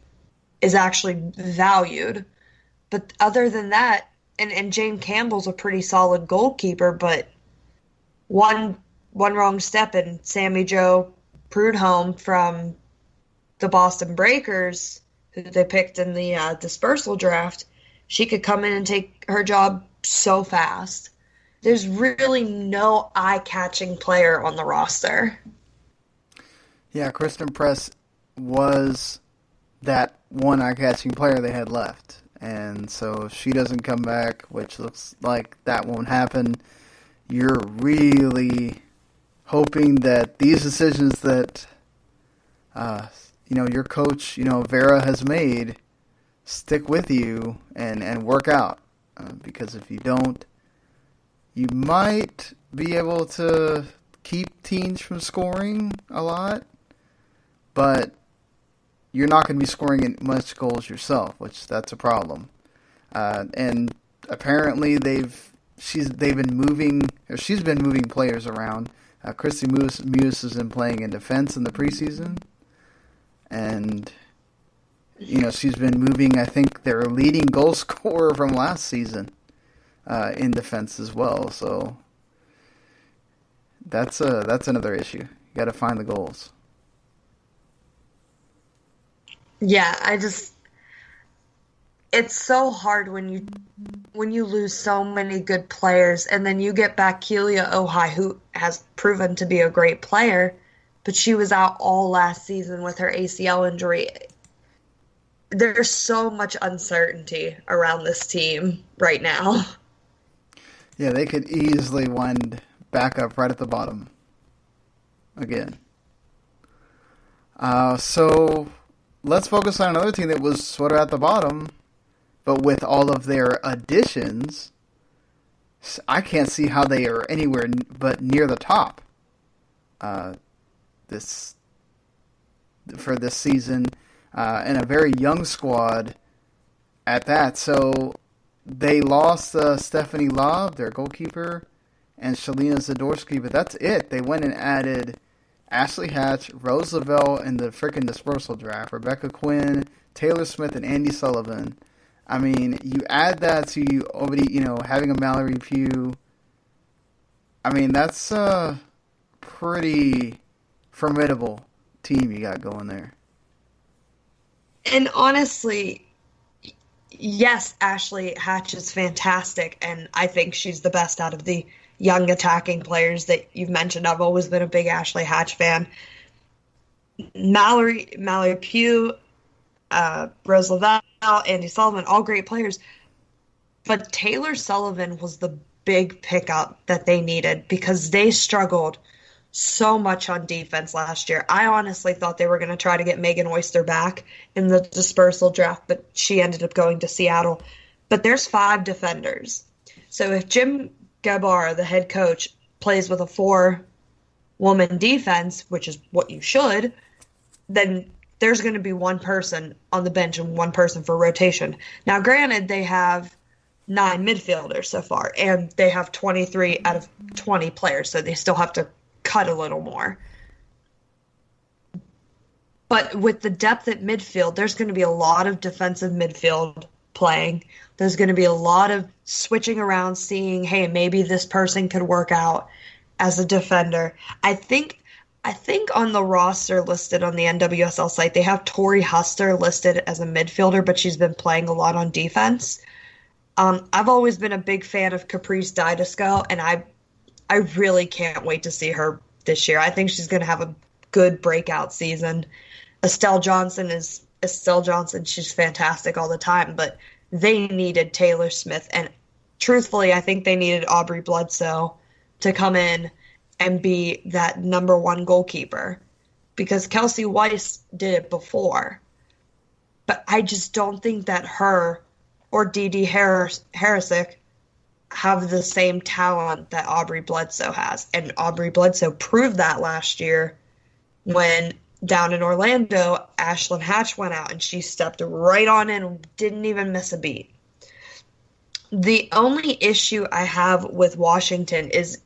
is actually valued. But other than that, and Jane Campbell's a pretty solid goalkeeper, but one wrong step and Sammy Jo Prudhomme from the Boston Breakers, who they picked in the dispersal draft, she could come in and take her job so fast. There's really no eye-catching player on the roster. Yeah, Christen Press was that one eye-catching player they had left. And so if she doesn't come back, which looks like that won't happen, you're really hoping that these decisions that your coach, Vera has made, stick with you and work out. Because if you don't, you might be able to keep teams from scoring a lot, but you're not going to be scoring much goals yourself, which that's a problem. And apparently she's been moving players around. Kristie Mewis has been playing in defense in the preseason, and she's been moving. I think their leading goal scorer from last season in defense as well. So that's another issue. You got to find the goals. Yeah, it's so hard when you lose so many good players, and then you get back Kealia Ohai, who has proven to be a great player, but she was out all last season with her ACL injury. There's so much uncertainty around this team right now. Yeah, they could easily wind back up right at the bottom again. So let's focus on another team that was sort of at the bottom, but with all of their additions, I can't see how they are anywhere but near the top this season, and a very young squad at that. So they lost Stephanie Lobb, their goalkeeper, and Shalina Zadorsky, but that's it. They went and added Ashley Hatch, Rose Lavelle in the frickin' dispersal draft, Rebecca Quinn, Taylor Smith, and Andy Sullivan. I mean, you add that to you already, having a Mallory Pugh. I mean, that's a pretty formidable team you got going there. And honestly, yes, Ashley Hatch is fantastic, and I think she's the best out of the young attacking players that you've mentioned. I've always been a big Ashley Hatch fan. Mallory Pugh, Rose Lavelle, Andy Sullivan, all great players. But Taylor Sullivan was the big pickup that they needed because they struggled so much on defense last year. I honestly thought they were going to try to get Megan Oyster back in the dispersal draft, but she ended up going to Seattle. But there's 5 defenders. So if Jim Gabar, the head coach, plays with a 4-woman defense, which is what you should, then there's going to be one person on the bench and one person for rotation. Now, granted, they have 9 midfielders so far, and they have 23 out of 20 players, so they still have to cut a little more. But with the depth at midfield, there's going to be a lot of defensive midfield playing. There's going to be a lot of switching around, seeing, hey, maybe this person could work out as a defender. I think on the roster listed on the NWSL site, they have Tori Huster listed as a midfielder, but she's been playing a lot on defense. I've always been a big fan of Caprice Didisco, and I really can't wait to see her this year. I think she's going to have a good breakout season. Estelle Johnson. She's fantastic all the time, but they needed Taylor Smith, and truthfully, I think they needed Aubrey Bledsoe to come in and be that number 1 goalkeeper, because Kelsey Weiss did it before. But I just don't think that her or Dee Harrisick have the same talent that Aubrey Bledsoe has. And Aubrey Bledsoe proved that last year when down in Orlando, Ashlyn Hatch went out and she stepped right on in and didn't even miss a beat. The only issue I have with Washington is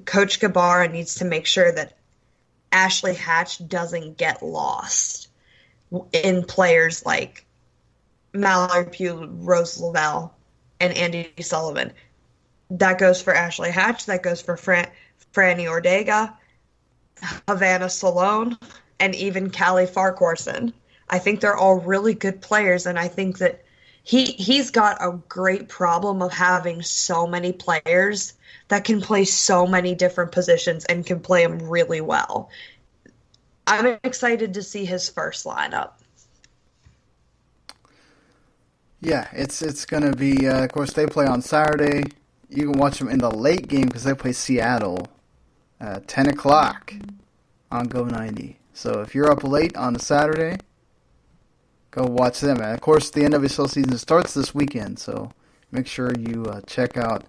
Coach Gabara needs to make sure that Ashley Hatch doesn't get lost in players like Mallory Pugh, Rose Lavelle, and Andy Sullivan. That goes for Ashley Hatch. That goes for Franny Ortega, Havana Salone, and even Callie Farquharson. I think they're all really good players, and I think that he's got a great problem of having so many players that can play so many different positions and can play them really well. I'm excited to see his first lineup. Yeah, it's going to be, of course, they play on Saturday. You can watch them in the late game because they play Seattle at 10 o'clock on Go 90. So if you're up late on a Saturday, go watch them. And, of course, the NWSL season starts this weekend, so make sure you check out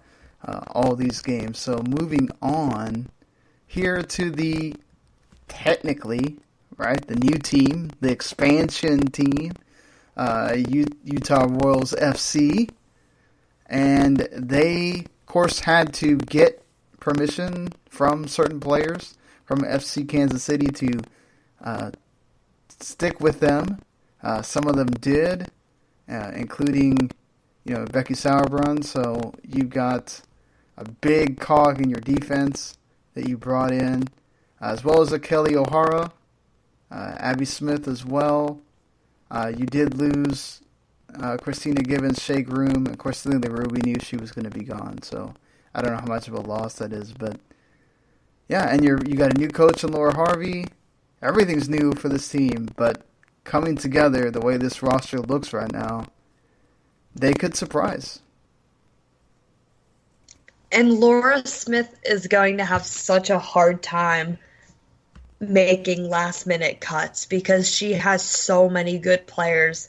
all these games. So moving on here to the, technically, right, the new team, the expansion team, Utah Royals FC, and they, of course, had to get permission from certain players from FC Kansas City to stick with them. Some of them did, including, Becky Sauerbrunn. So you got a big cog in your defense that you brought in, as well as a Kelly O'Hara, Abby Smith as well. You did lose Christina Gibbons, Shea Groom, and Cordelia Ruby knew she was going to be gone. So I don't know how much of a loss that is, but yeah. And you got a new coach in Laura Harvey. Everything's new for this team, but coming together the way this roster looks right now, they could surprise. And Laura Smith is going to have such a hard time making last-minute cuts because she has so many good players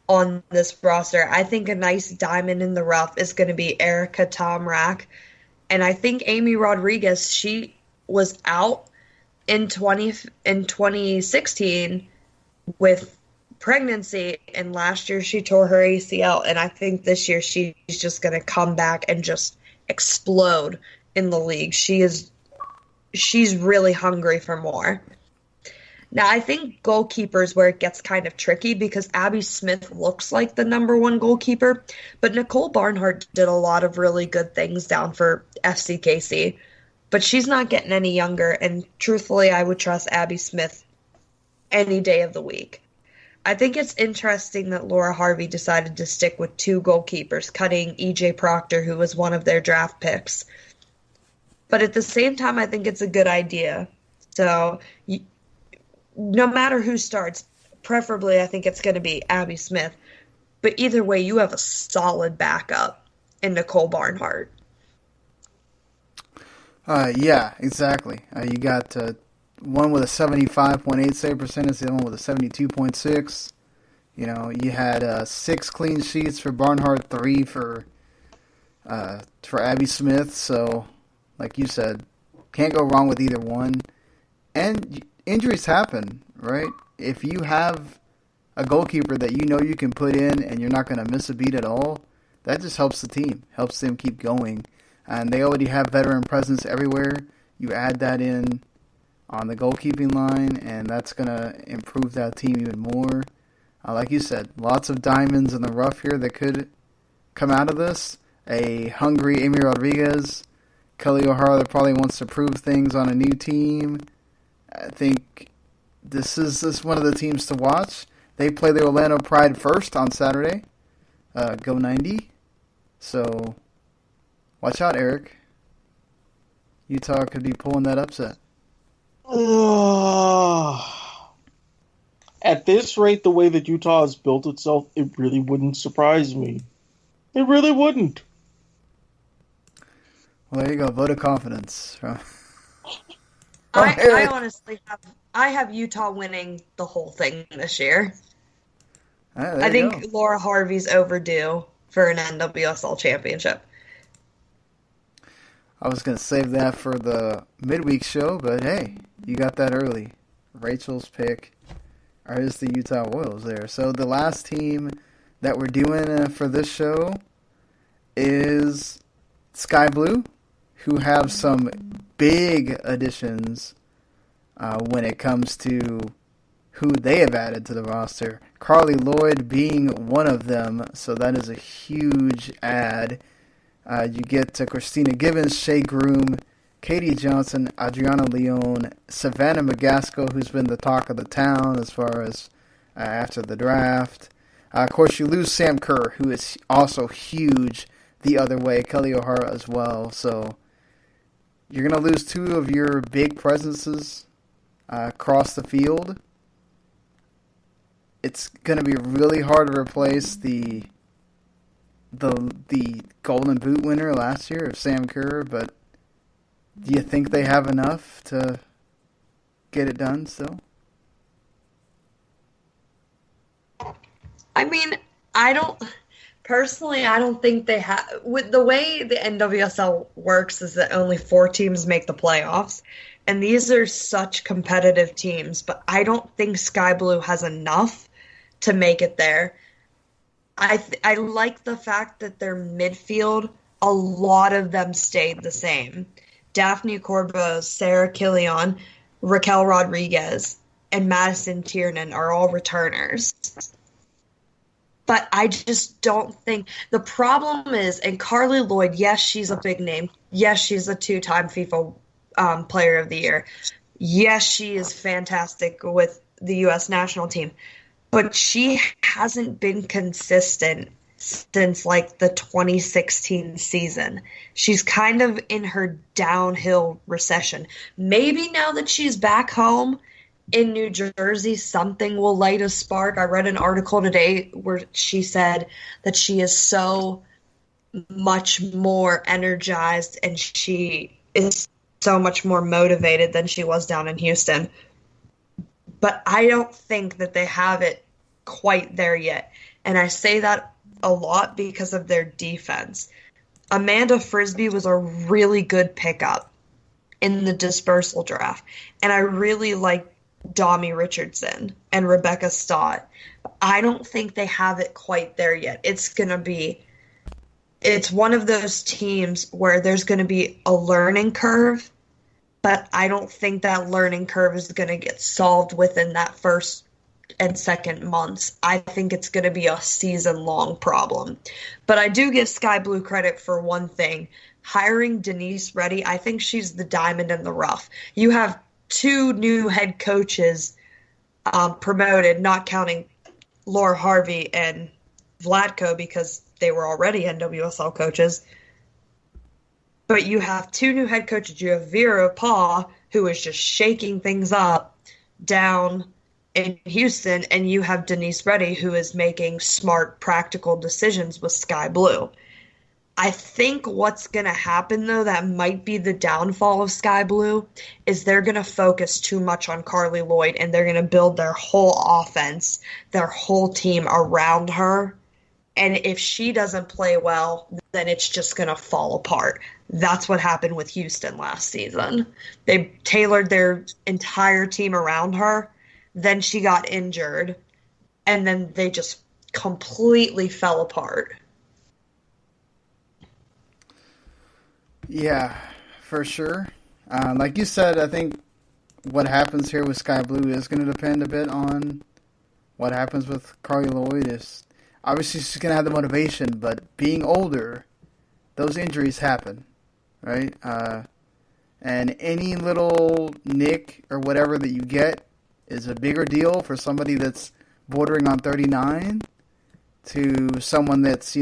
on this roster. I think a nice diamond in the rough is going to be Erica Tomrak. And I think Amy Rodriguez, she was out in 2016 with pregnancy, and last year she tore her ACL. And I think this year she's just going to come back and just explode in the league. She's really hungry for more. Now, I think goalkeepers where it gets kind of tricky because Abby Smith looks like the number 1 goalkeeper, but Nicole Barnhart did a lot of really good things down for FCKC, but she's not getting any younger, and truthfully, I would trust Abby Smith any day of the week. I think it's interesting that Laura Harvey decided to stick with 2 goalkeepers, cutting EJ Proctor, who was one of their draft picks. But at the same time, I think it's a good idea. So no matter who starts, preferably I think it's going to be Abby Smith. But either way, you have a solid backup in Nicole Barnhart. Yeah, exactly. You got one with a 75.8 save percentage, the other one with a 72.6. You had 6 clean sheets for Barnhart, 3 for Abby Smith. So, like you said, can't go wrong with either one. And injuries happen, right? if you have a goalkeeper that you know you can put in and you're not going to miss a beat at all, that just helps the team, helps them keep going. And they already have veteran presence everywhere. You add that in on the goalkeeping line, and that's going to improve that team even more. Like you said, lots of diamonds in the rough here that could come out of this. A hungry Amy Rodriguez, Kelly O'Hara that probably wants to prove things on a new team. I think this is one of the teams to watch. They play the Orlando Pride first on Saturday. Go 90. So, watch out, Erik. Utah could be pulling that upset. At this rate, the way that Utah has built itself, it really wouldn't surprise me. It really wouldn't. Well, there you go. Vote of confidence. I honestly have Utah winning the whole thing this year. I think Laura Harvey's overdue for an NWSL championship. I was going to save that for the midweek show, but hey, you got that early. Rachel's pick is the Utah Royals there. So the last team that we're doing for this show is Sky Blue, who have some big additions when it comes to who they have added to the roster. Carly Lloyd being one of them, so that is a huge add. You get to Christina Gibbons, Shea Groom, Katie Johnson, Adriana Leon, Savannah McGaskill, who's been the talk of the town as far as after the draft. Of course, you lose Sam Kerr, who is also huge the other way, Kelly O'Hara as well. So you're going to lose two of your big presences across the field. It's going to be really hard to replace the Golden Boot winner last year of Sam Kerr, but do you think they have enough to get it done still? I mean, I don't think they have. With the way the NWSL works is that only 4 teams make the playoffs, and these are such competitive teams, but I don't think Sky Blue has enough to make it there. I like the fact that their midfield, a lot of them stayed the same. Daphne Corbo, Sarah Killian, Raquel Rodriguez, and Madison Tiernan are all returners. But I just don't think – the problem is, and Carly Lloyd, yes, she's a big name. Yes, she's a 2-time FIFA Player of the Year. Yes, she is fantastic with the U.S. national team. But she hasn't been consistent since, like, the 2016 season. She's kind of in her downhill recession. Maybe now that she's back home in New Jersey, something will light a spark. I read an article today where she said that she is so much more energized and she is so much more motivated than she was down in Houston. But I don't think that they have it quite there yet. And I say that a lot because of their defense. Amanda Frisbee was a really good pickup in the dispersal draft. And I really like Dami Richardson and Rebecca Stott. I don't think they have it quite there yet. It's one of those teams where there's going to be a learning curve, but I don't think that learning curve is going to get solved within that first and second months. I think it's going to be a season-long problem. But I do give Sky Blue credit for one thing. Hiring Denise Reddy, I think she's the diamond in the rough. You have 2 new head coaches promoted, not counting Laura Harvey and Vlatko because they were already NWSL coaches. But you have 2 new head coaches. You have Vera Paw, who is just shaking things up down in Houston, and you have Denise Reddy, who is making smart, practical decisions with Sky Blue. I think what's going to happen, though, that might be the downfall of Sky Blue, is they're going to focus too much on Carly Lloyd, and they're going to build their whole offense, their whole team around her. And if she doesn't play well, then it's just going to fall apart. That's what happened with Houston last season. They tailored their entire team around her, Then she got injured, and then they just completely fell apart. Yeah, for sure. Like you said, I think what happens here with Sky Blue is going to depend a bit on what happens with Carly Lloyd. Is obviously she's going to have the motivation, but being older, those injuries happen, right? And any little nick or whatever that you get is a bigger deal for somebody that's bordering on 39 to someone that's,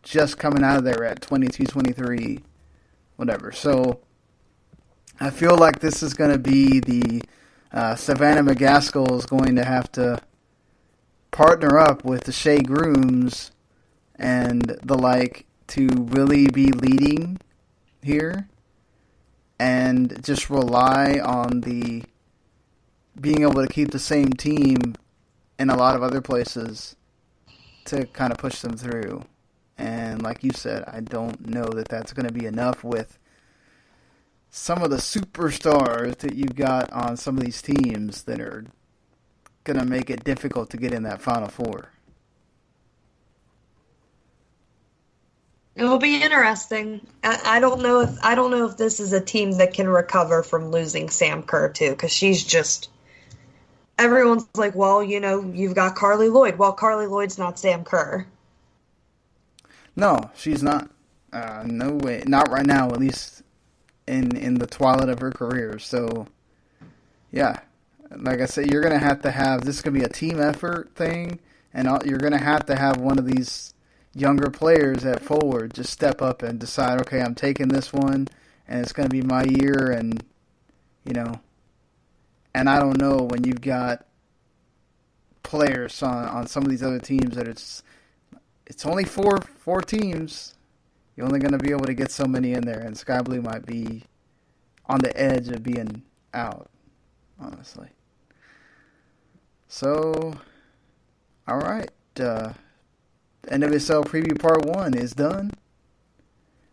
just coming out of there at 22, 23, whatever. So I feel like this is going to be the Savannah McGaskill is going to have to partner up with the Shea Grooms and the like to really be leading here and just rely on the being able to keep the same team in a lot of other places to kind of push them through. And like you said, I don't know that that's going to be enough with some of the superstars that you've got on some of these teams that are going to make it difficult to get in that Final Four. It'll be interesting. I don't know if this is a team that can recover from losing Sam Kerr too, because she's just. Everyone's like, well, you've got Carly Lloyd. Well, Carly Lloyd's not Sam Kerr. No, she's not. No way. Not right now, at least in the twilight of her career. So, yeah. Like I said, you're going to have this is going to be a team effort thing, and you're going to have one of these younger players at forward just step up and decide, okay, I'm taking this one, and it's going to be my year, and, and I don't know when you've got players on some of these other teams that it's only four teams. You're only going to be able to get so many in there, and Sky Blue might be on the edge of being out, honestly. So, all right. NWSL Preview Part 1 is done.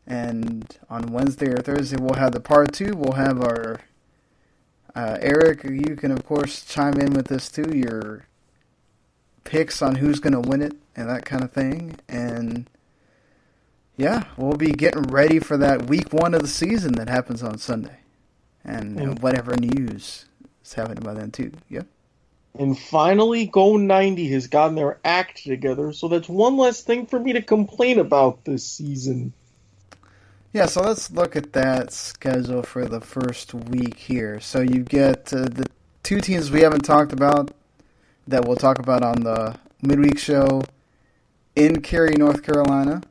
And on Wednesday or Thursday, we'll have the Part 2. We'll have our... Erik, you can, of course, chime in with this, too. Your picks on who's going to win it and that kind of thing. And, yeah, we'll be getting ready for that Week 1 of the season that happens on Sunday. And whatever news is happening by then, too. Yep. And finally, Go 90 has gotten their act together, so that's one less thing for me to complain about this season. Yeah, so let's look at that schedule for the first week here. So you get the two teams we haven't talked about that we'll talk about on the midweek show in Cary, North Carolina.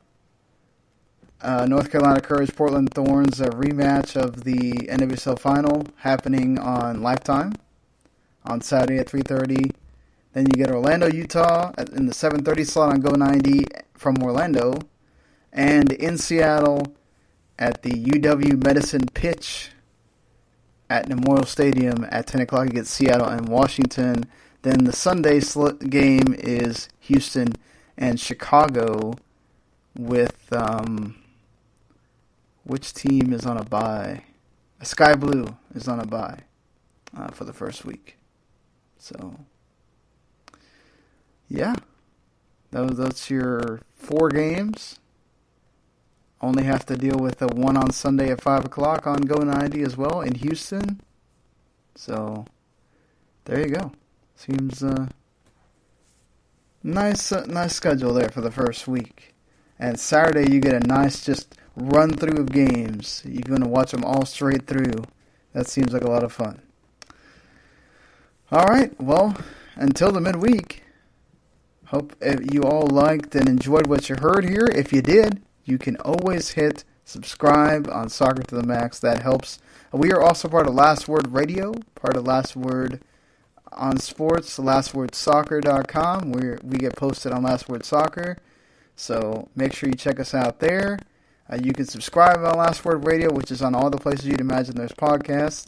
North Carolina Courage, Portland Thorns, a rematch of the NWSL Final happening on Lifetime on Saturday at 3:30. Then you get Orlando, Utah in the 7:30 slot on Go 90 from Orlando. And in Seattle at the UW Medicine pitch at Memorial Stadium at 10 o'clock, you get Seattle and Washington. Then the Sunday game is Houston and Chicago with, which team is on a bye? Sky Blue is on a bye for the first week. So, yeah, that's your 4 games. Only have to deal with the one on Sunday at 5 o'clock on Go 90 as well in Houston. So, there you go. Seems nice schedule there for the first week. And Saturday you get a nice just run through of games. You're going to watch them all straight through. That seems like a lot of fun. All right, well, until the midweek, hope you all liked and enjoyed what you heard here. If you did, you can always hit subscribe on Soccer to the Max. That helps. We are also part of Last Word Radio, part of Last Word on Sports, lastwordsoccer.com, where we get posted on Last Word Soccer. So make sure you check us out there. You can subscribe on Last Word Radio, which is on all the places you'd imagine there's podcasts.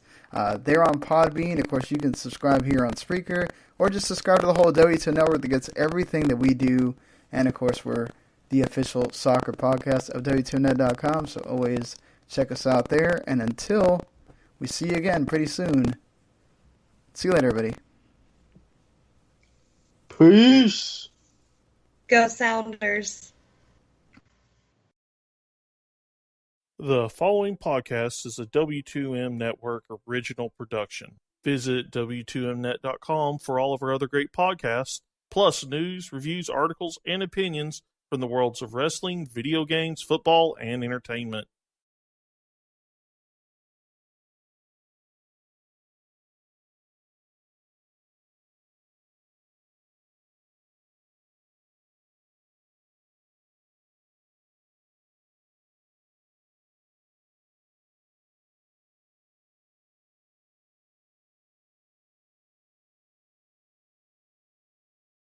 They're on Podbean. Of course, you can subscribe here on Spreaker, or just subscribe to the whole W2 network that gets everything that we do. And, of course, we're the official soccer podcast of W2net.com, so always check us out there. And until we see you again pretty soon, see you later, everybody. Peace. Go Sounders. The following podcast is a W2M Network original production. Visit W2Mnet.com for all of our other great podcasts, plus news, reviews, articles, and opinions from the worlds of wrestling, video games, football, and entertainment.